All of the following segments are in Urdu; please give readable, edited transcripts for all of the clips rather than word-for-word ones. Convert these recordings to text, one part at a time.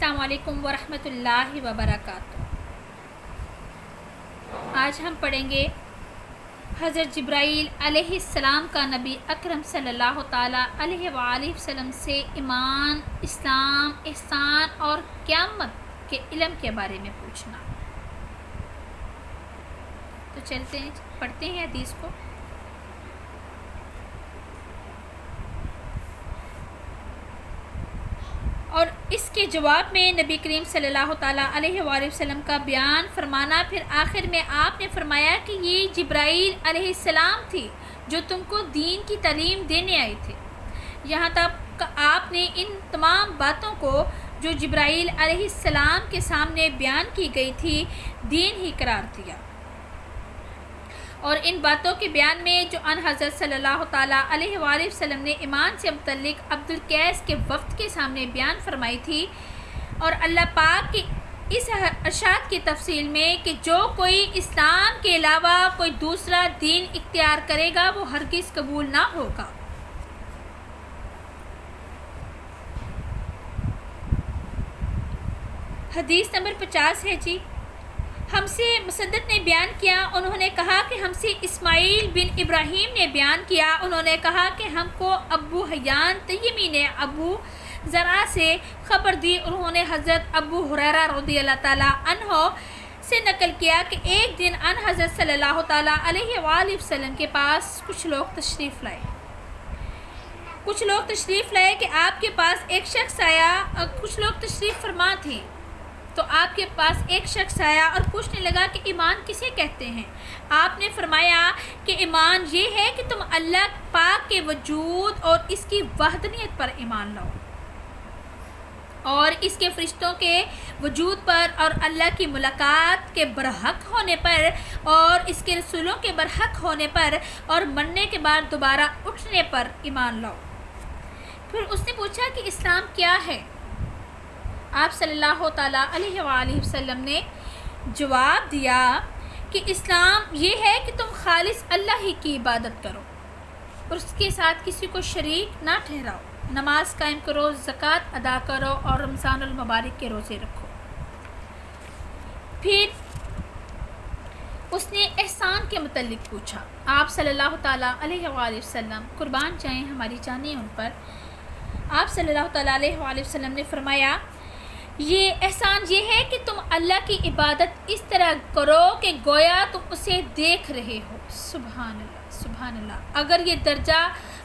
السلام علیکم ورحمۃ اللہ وبرکاتہ۔ آج ہم پڑھیں گے حضرت جبرائیل علیہ السلام کا نبی اکرم صلی اللہ تعالیٰ علیہ وآلہ وسلم سے ایمان، اسلام، احسان اور قیامت کے علم کے بارے میں پوچھنا۔ تو چلتے ہیں، پڑھتے ہیں حدیث کو۔ اور اس کے جواب میں نبی کریم صلی اللہ تعالیٰ علیہ وآلہ وسلم کا بیان فرمانا، پھر آخر میں آپ نے فرمایا کہ یہ جبرائیل علیہ السلام تھی جو تم کو دین کی تعلیم دینے آئے تھے۔ یہاں تک آپ نے ان تمام باتوں کو جو جبرائیل علیہ السلام کے سامنے بیان کی گئی تھی دین ہی قرار دیا، اور ان باتوں کے بیان میں جو ان حضرت صلی اللہ تعالیٰ علیہ وآلہ وسلم نے ایمان سے متعلق عبدالقیس کے وفد کے سامنے بیان فرمائی تھی، اور اللہ پاک کی اس ارشاد کی تفصیل میں کہ جو کوئی اسلام کے علاوہ کوئی دوسرا دین اختیار کرے گا وہ ہرگز قبول نہ ہوگا۔ حدیث نمبر 50 ہے جی۔ ہم سے مسدد نے بیان کیا، انہوں نے کہا کہ ہم سے اسماعیل بن ابراہیم نے بیان کیا، انہوں نے کہا کہ ہم کو ابو حیان تیمی نے ابو زرع سے خبر دی، انہوں نے حضرت ابو ہریرہ رضی اللہ تعالیٰ عنہ سے نقل کیا کہ ایک دن ان حضرت صلی اللہ تعالیٰ علیہ وآلہ وسلم کے پاس کچھ لوگ تشریف لائے کہ آپ کے پاس ایک شخص آیا، کچھ لوگ تشریف فرما تھے تو آپ کے پاس ایک شخص آیا اور پوچھنے لگا کہ ایمان کسے کہتے ہیں؟ آپ نے فرمایا کہ ایمان یہ ہے کہ تم اللہ پاک کے وجود اور اس کی وحدانیت پر ایمان لاؤ، اور اس کے فرشتوں کے وجود پر، اور اللہ کی ملاقات کے برحق ہونے پر، اور اس کے رسولوں کے برحق ہونے پر، اور مرنے کے بعد دوبارہ اٹھنے پر ایمان لاؤ۔ پھر اس نے پوچھا کہ اسلام کیا ہے؟ آپ صلی اللہ تعالیٰ علیہ وآلہ وسلم نے جواب دیا کہ اسلام یہ ہے کہ تم خالص اللہ ہی کی عبادت کرو اور اس کے ساتھ کسی کو شریک نہ ٹھہراؤ، نماز قائم کرو، زکوٰۃ ادا کرو، اور رمضان المبارک کے روزے رکھو۔ پھر اس نے احسان کے متعلق پوچھا۔ آپ صلی اللہ تعالیٰ علیہ وآلہ وسلم، قربان جائیں ہماری جانیں ان پر، آپ صلی اللہ تعالیٰ علیہ وآلہ وسلم نے فرمایا یہ احسان یہ ہے کہ تم اللہ کی عبادت اس طرح کرو کہ گویا تم اسے دیکھ رہے ہو۔ سبحان اللہ، سبحان اللہ۔ اگر یہ درجہ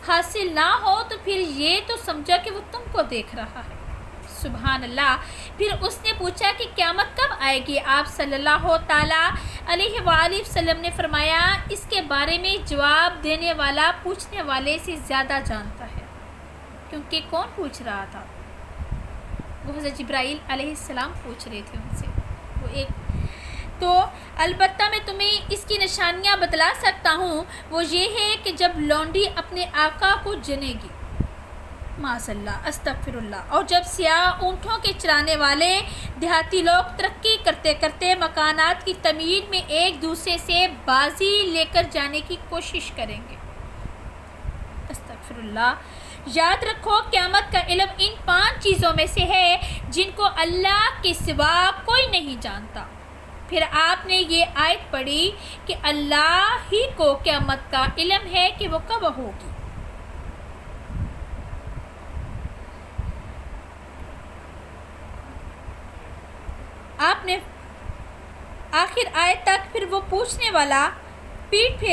حاصل نہ ہو تو پھر یہ تو سمجھا کہ وہ تم کو دیکھ رہا ہے۔ سبحان اللہ۔ پھر اس نے پوچھا کہ قیامت کب آئے گی؟ آپ صلی اللہ تعالیٰ علیہ وآلہ وسلم نے فرمایا اس کے بارے میں جواب دینے والا پوچھنے والے سے زیادہ جانتا ہے، کیونکہ کون پوچھ رہا تھا؟ وہ حضرت جبرائیل علیہ السلام پوچھ رہے تھے ان سے۔ وہ ایک تو البتہ میں تمہیں اس کی نشانیاں بتلا سکتا ہوں، وہ یہ ہے کہ جب لونڈی اپنے آقا کو جنے گی، معاذ اللہ، استغفر اللہ، اور جب سیاہ اونٹوں کے چرانے والے دیہاتی لوگ ترقی کرتے کرتے مکانات کی تعمیر میں ایک دوسرے سے بازی لے کر جانے کی کوشش کریں گے، استغفر اللہ۔ یاد رکھو قیامت کا علم ان 5 چیزوں میں سے ہے جن کو اللہ کے سوا کوئی نہیں جانتا۔ پھر آپ نے یہ آیت پڑھی کہ اللہ ہی کو قیامت کا علم ہے کہ وہ کب ہوگی۔ آپ نے آخر آیت تک، پھر وہ پوچھنے والا پیٹ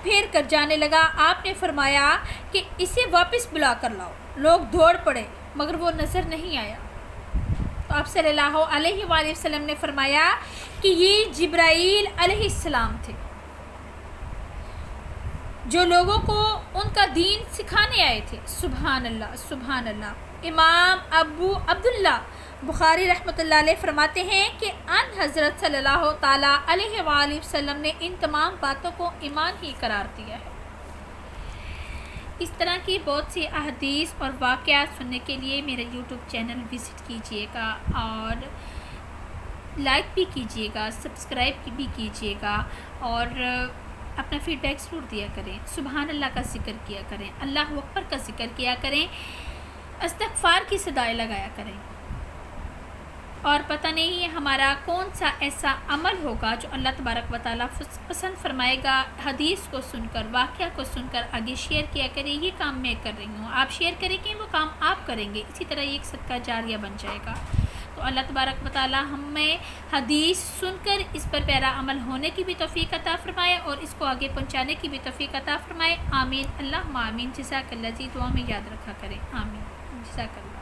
پھیر کر جانے لگا۔ آپ نے فرمایا کہ اسے واپس بلا کر لاؤ۔ لوگ دوڑ پڑے مگر وہ نظر نہیں آیا، تو آپ صلی اللہ علیہ وآلہ وسلم نے فرمایا کہ یہ جبرائیل علیہ السلام تھے جو لوگوں کو ان کا دین سکھانے آئے تھے۔ سبحان اللہ، سبحان اللہ۔ امام ابو عبداللہ بخاری رحمۃ اللہ علیہ فرماتے ہیں کہ ان حضرت صلی اللہ تعالیٰ علیہ وآلہ وسلم نے ان تمام باتوں کو ایمان ہی قرار دیا ہے۔ اس طرح کی بہت سی احادیث اور واقعات سننے کے لیے میرا یوٹیوب چینل وزٹ کیجیے گا، اور لائک بھی کیجیے گا، سبسکرائب بھی کیجیے گا، اور اپنا فیڈ بیک ضرور دیا کریں۔ سبحان اللہ کا ذکر کیا کریں، اللہ اکبر کا ذکر کیا کریں، استغفار کی صدائیں لگایا کریں۔ اور پتہ نہیں ہمارا کون سا ایسا عمل ہوگا جو اللہ تبارک و تعالیٰ پسند فرمائے گا۔ حدیث کو سن کر، واقعہ کو سن کر آگے شیئر کیا کریں، یہ کام میں کر رہی ہوں، آپ شیئر کریں گے وہ کام آپ کریں گے، اسی طرح یہ ایک صدقہ جاریہ بن جائے گا۔ تو اللہ تبارک و تعالیٰ ہمیں حدیث سن کر اس پر پیرا عمل ہونے کی بھی توفیق عطا فرمائے اور اس کو آگے پہنچانے کی بھی توفیق عطا فرمائے۔ آمین، اللہم آمین۔ جزاک اللہ، دعا میں یاد رکھا کریں۔ آمین، جزاک اللہ۔